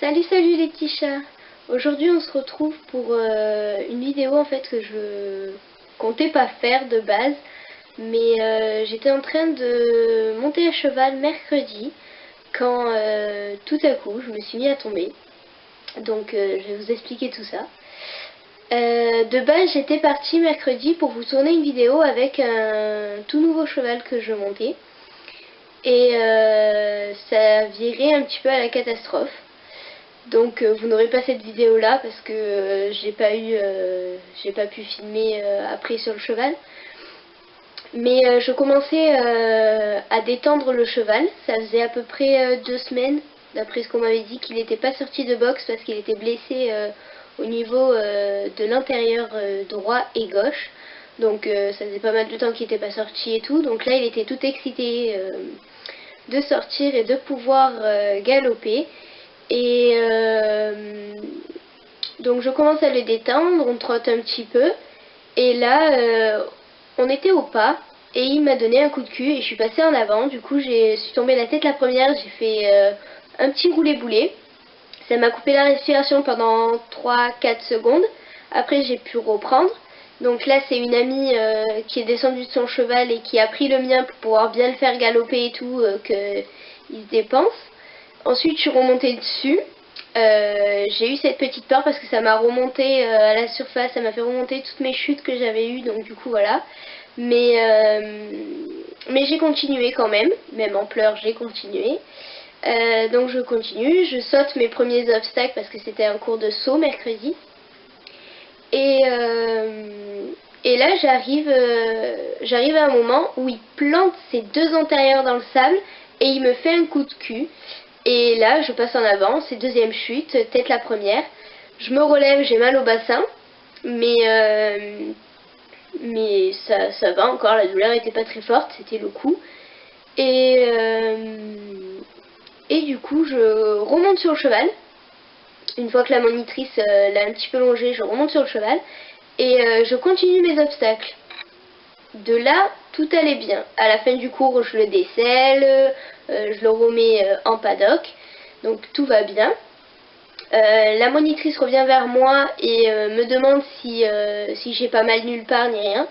Salut les petits chats. Aujourd'hui on se retrouve pour une vidéo en fait que je comptais pas faire de base. Mais j'étais en train de monter à cheval mercredi quand tout à coup je me suis mis à tomber. Donc je vais vous expliquer tout ça. De base j'étais partie mercredi pour vous tourner une vidéo avec un tout nouveau cheval que je montais. Et ça virait un petit peu à la catastrophe. Donc vous n'aurez pas cette vidéo là parce que j'ai pas pu filmer après sur le cheval. Mais je commençais à détendre le cheval. Ça faisait à peu près 2 semaines, d'après ce qu'on m'avait dit, qu'il n'était pas sorti de boxe parce qu'il était blessé au niveau de l'intérieur droit et gauche. Donc ça faisait pas mal de temps qu'il n'était pas sorti et tout. Donc là il était tout excité de sortir et de pouvoir galoper. Et donc je commence à le détendre, on trotte un petit peu. Et là, on était au pas et il m'a donné un coup de cul et je suis passée en avant. Du coup, je suis tombée la tête la première, j'ai fait un petit roulé-boulé. Ça m'a coupé la respiration pendant 3-4 secondes. Après, j'ai pu reprendre. Donc là, c'est une amie qui est descendue de son cheval et qui a pris le mien pour pouvoir bien le faire galoper et tout, qu'il se dépense. Ensuite, je suis remontée dessus. J'ai eu cette petite peur parce que ça m'a remonté à la surface, ça m'a fait remonter toutes mes chutes que j'avais eues, donc du coup voilà. Mais j'ai continué quand même en pleurs j'ai continué. Donc je continue, je saute mes premiers obstacles parce que c'était un cours de saut mercredi. Et là j'arrive à un moment où il plante ses deux antérieurs dans le sable et il me fait un coup de cul. Et là je passe en avant, c'est deuxième chute, tête la première. Je me relève, j'ai mal au bassin, mais ça va encore, la douleur était pas très forte, c'était le coup. Et du coup je remonte sur le cheval. Une fois que la monitrice l'a un petit peu longé, je remonte sur le cheval et je continue mes obstacles. De là, tout allait bien. À la fin du cours, je le décèle, je le remets en paddock, donc tout va bien. La monitrice revient vers moi et me demande si j'ai pas mal nulle part ni rien.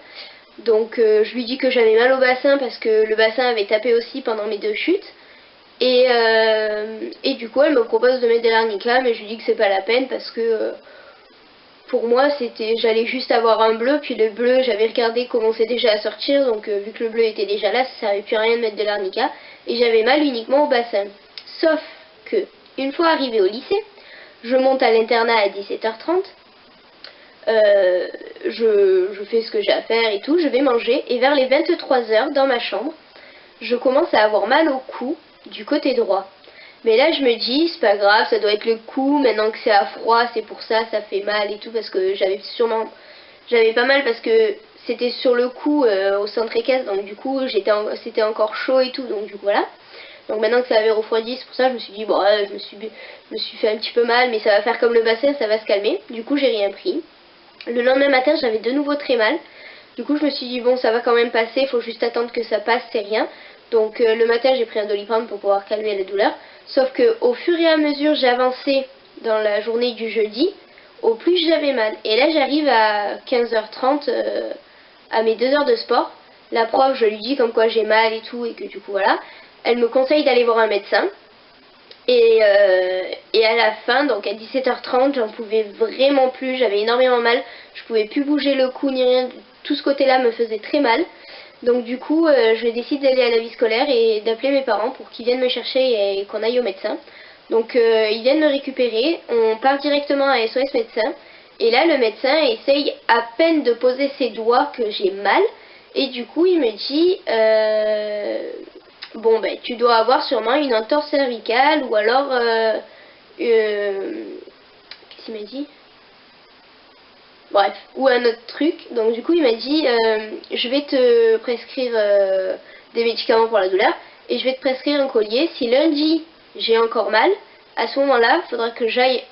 Donc je lui dis que j'avais mal au bassin parce que le bassin avait tapé aussi pendant mes deux chutes. Et du coup elle me propose de mettre de l'arnica, mais je lui dis que c'est pas la peine parce que pour moi j'allais juste avoir un bleu, puis le bleu j'avais regardé commençait déjà à sortir, donc vu que le bleu était déjà là, ça servait plus à rien de mettre de l'arnica, et j'avais mal uniquement au bassin. Sauf que une fois arrivée au lycée, je monte à l'internat à 17h30, je fais ce que j'ai à faire et tout, je vais manger, et vers les 23h dans ma chambre, je commence à avoir mal au cou du côté droit. Mais là je me dis, c'est pas grave, ça doit être le cou, maintenant que c'est à froid, c'est pour ça, ça fait mal et tout, parce que j'avais pas mal parce que c'était sur le cou au centre équestre, donc du coup c'était encore chaud et tout, donc du coup voilà. Donc maintenant que ça avait refroidi, c'est pour ça que je me suis dit, bon, je me suis fait un petit peu mal, mais ça va faire comme le bassin, ça va se calmer. Du coup j'ai rien pris. Le lendemain matin j'avais de nouveau très mal. Du coup je me suis dit, bon, ça va quand même passer, il faut juste attendre que ça passe, c'est rien. Donc le matin j'ai pris un Doliprane pour pouvoir calmer la douleur. Sauf que au fur et à mesure j'avançais dans la journée du jeudi, au plus j'avais mal. Et là j'arrive à 15h30 à mes 2 heures de sport. La prof, je lui dis comme quoi j'ai mal et tout, et que du coup voilà. Elle me conseille d'aller voir un médecin. Et à la fin, donc à 17h30, j'en pouvais vraiment plus, j'avais énormément mal. Je pouvais plus bouger le cou ni rien, tout ce côté-là me faisait très mal. Donc du coup, je décide d'aller à la vie scolaire et d'appeler mes parents pour qu'ils viennent me chercher et qu'on aille au médecin. Donc ils viennent me récupérer, on part directement à SOS médecin. Et là, le médecin essaye à peine de poser ses doigts que j'ai mal. Et du coup, il me dit, bon ben, tu dois avoir sûrement une entorse cervicale ou alors, qu'est-ce qu'il m'a dit ? Bref, ou un autre truc. Donc du coup il m'a dit je vais te prescrire des médicaments pour la douleur et je vais te prescrire un collier. Si lundi j'ai encore mal, à ce moment-là il faudra que j'aille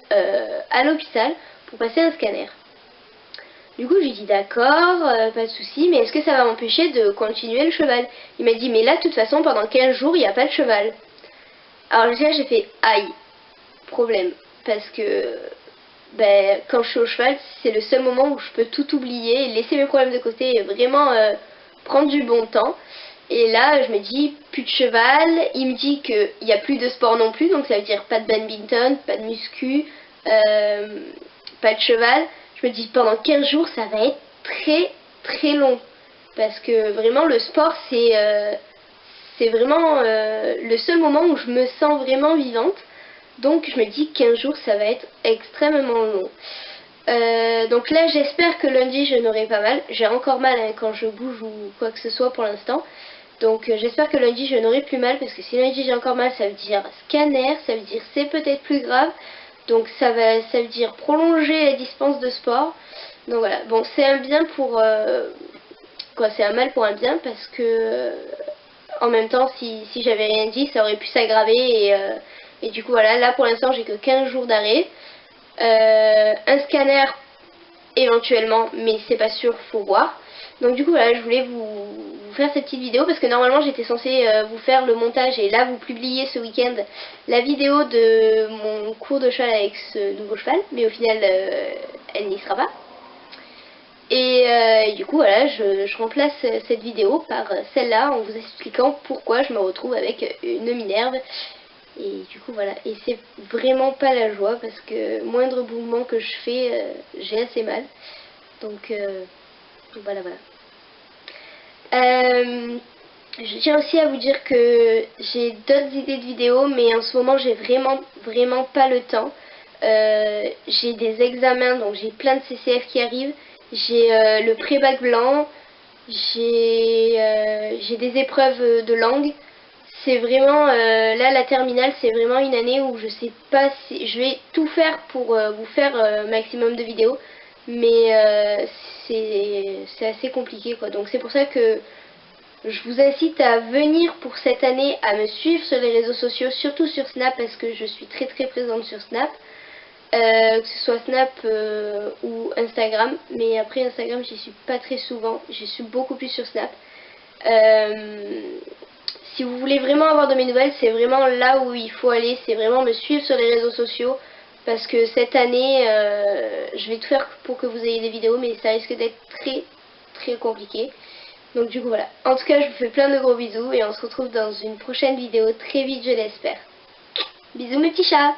à l'hôpital pour passer un scanner. Du coup je lui dis d'accord, pas de souci, mais est-ce que ça va m'empêcher de continuer le cheval? Il m'a dit mais là de toute façon pendant 15 jours il n'y a pas de cheval. Alors déjà j'ai fait aïe, problème. parce que quand je suis au cheval, c'est le seul moment où je peux tout oublier, laisser mes problèmes de côté et vraiment prendre du bon temps. Et là, je me dis, plus de cheval. Il me dit qu'il n'y a plus de sport non plus, donc ça veut dire pas de badminton, pas de muscu, pas de cheval. Je me dis, pendant 15 jours, ça va être très très long. Parce que vraiment, le sport, c'est vraiment le seul moment où je me sens vraiment vivante. Donc je me dis que 15 jours, ça va être extrêmement long. Donc là, j'espère que lundi, je n'aurai pas mal. J'ai encore mal hein, quand je bouge ou quoi que ce soit pour l'instant. Donc j'espère que lundi, je n'aurai plus mal. Parce que si lundi, j'ai encore mal, ça veut dire scanner. Ça veut dire c'est peut-être plus grave. Donc ça veut dire prolonger la dispense de sport. Donc voilà. Bon, c'est un bien pour... c'est un mal pour un bien parce que... en même temps, si j'avais rien dit, ça aurait pu s'aggraver et du coup voilà, là pour l'instant j'ai que 15 jours d'arrêt. Un scanner éventuellement, mais c'est pas sûr, faut voir. Donc du coup voilà, je voulais vous faire cette petite vidéo parce que normalement j'étais censée vous faire le montage et là vous publiez ce week-end la vidéo de mon cours de cheval avec ce nouveau cheval, mais au final elle n'y sera pas. Et du coup voilà, je remplace cette vidéo par celle-là en vous expliquant pourquoi je me retrouve avec une Minerve. Et du coup voilà, et c'est vraiment pas la joie parce que moindre mouvement que je fais, j'ai assez mal. Donc voilà. Je tiens aussi à vous dire que j'ai d'autres idées de vidéos, mais en ce moment j'ai vraiment pas le temps. J'ai des examens, donc j'ai plein de CCF qui arrivent. J'ai le pré-bac blanc, j'ai des épreuves de langue. C'est vraiment, là la terminale c'est vraiment une année où je sais pas si, je vais tout faire pour vous faire maximum de vidéos. Mais c'est assez compliqué quoi. Donc c'est pour ça que je vous incite à venir pour cette année à me suivre sur les réseaux sociaux, surtout sur Snap parce que je suis très présente sur Snap. Que ce soit Snap ou Instagram, mais après Instagram j'y suis pas très souvent, j'y suis beaucoup plus sur Snap. Si vous voulez vraiment avoir de mes nouvelles, c'est vraiment là où il faut aller, c'est vraiment me suivre sur les réseaux sociaux parce que cette année je vais tout faire pour que vous ayez des vidéos, mais ça risque d'être très compliqué. Donc du coup voilà, en tout cas je vous fais plein de gros bisous et on se retrouve dans une prochaine vidéo très vite, je l'espère. Bisous mes petits chats.